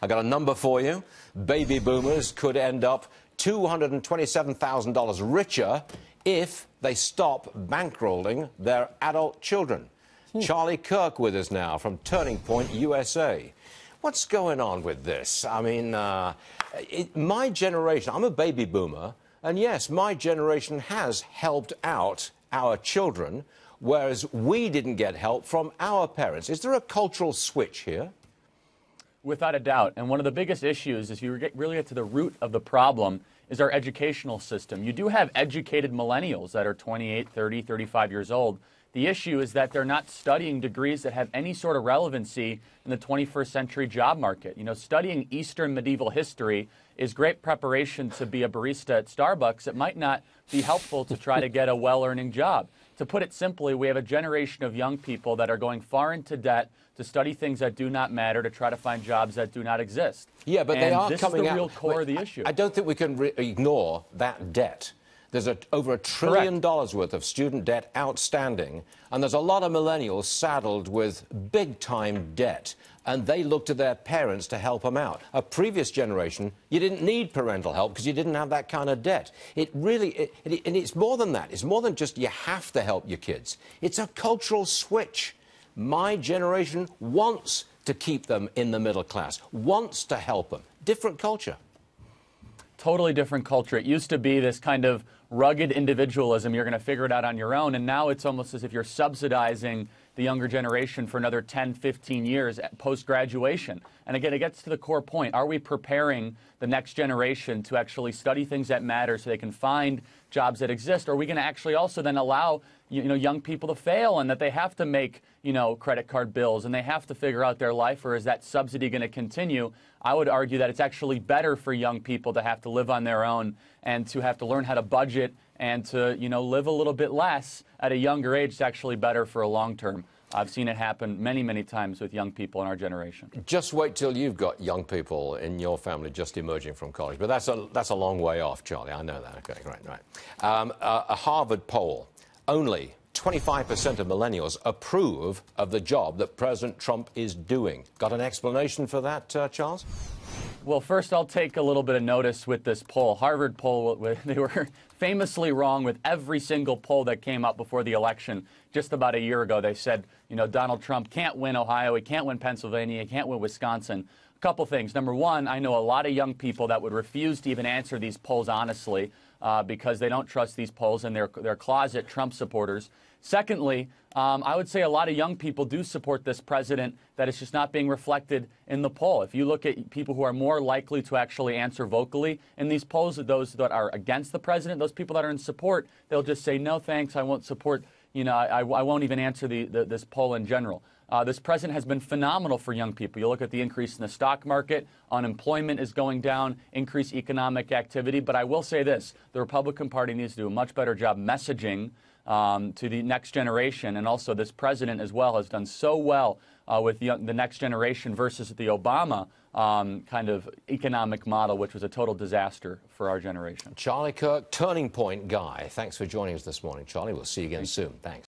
I got a number for you. Baby boomers could end up $227,000 richer if they stop bankrolling their adult children. Charlie Kirk with us now from Turning Point, USA. What's going on with this? I mean, my generation, I'm a baby boomer, and yes, my generation has helped out our children, whereas we didn't get help from our parents. Is there a cultural switch here? Without a doubt. And one of the biggest issues, if you really get to the root of the problem, is our educational system. You do have educated millennials that are 28, 30, 35 years old. The issue is that they're not studying degrees that have any sort of relevancy in the 21st century job market. You know, studying Eastern medieval history is great preparation to be a barista at Starbucks. It might not be helpful to try to get a well-earning job. To put it simply, we have a generation of young people that are going far into debt to study things that do not matter, to try to find jobs that do not exist. Yeah, but they are this coming out. This is the real core of the issue. I don't think we can ignore that debt. There's over $1 trillion worth of student debt outstanding, and there's a lot of millennials saddled with big-time debt, and they look to their parents to help them out. A previous generation, you didn't need parental help because you didn't have that kind of debt. It really, and it's more than that. It's more than just you have to help your kids. It's a cultural switch. My generation wants to keep them in the middle class, wants to help them. Different culture. Totally different culture. It used to be this kind of rugged individualism. You're going to figure it out on your own. And now it's almost as if you're subsidizing the younger generation for another 10, 15 years post-graduation. And again, it gets to the core point. Are we preparing the next generation to actually study things that matter so they can find jobs that exist? Or are we going to actually also then allow young people to fail and that they have to make credit card bills and they have to figure out their life? Or is that subsidy going to continue? I would argue that it's actually better for young people to have to live on their own and to have to learn how to budget and to live a little bit less at a younger age. It's actually better for a long term. I've seen it happen many, many times with young people in our generation. Just wait till you've got young people in your family just emerging from college. But that's a long way off, Charlie. I know that. Okay, right. A Harvard poll, only 25% of millennials approve of the job that President Trump is doing. Got an explanation for that, Charles? Well, first, I'll take a little bit of notice with this poll. Harvard poll, they were famously wrong with every single poll that came up before the election. Just about a year ago, they said, Donald Trump can't win Ohio, he can't win Pennsylvania, he can't win Wisconsin. A couple things. Number one, I know a lot of young people that would refuse to even answer these polls honestly because they don't trust these polls and they're closet Trump supporters. Secondly, I would say a lot of young people do support this president, that it's just not being reflected in the poll. If you look at people who are more likely to actually answer vocally in these polls, those that are against the president, those people that are in support, they'll just say, no, thanks, I won't support, I won't even answer this poll in general. This president has been phenomenal for young people. You look at the increase in the stock market, unemployment is going down, increased economic activity. But I will say this, the Republican Party needs to do a much better job messaging to the next generation, and also this president as well has done so well with the next generation versus the Obama kind of economic model, which was a total disaster for our generation. Charlie Kirk, Turning Point guy. Thanks for joining us this morning, Charlie. We'll see you again soon. Thanks.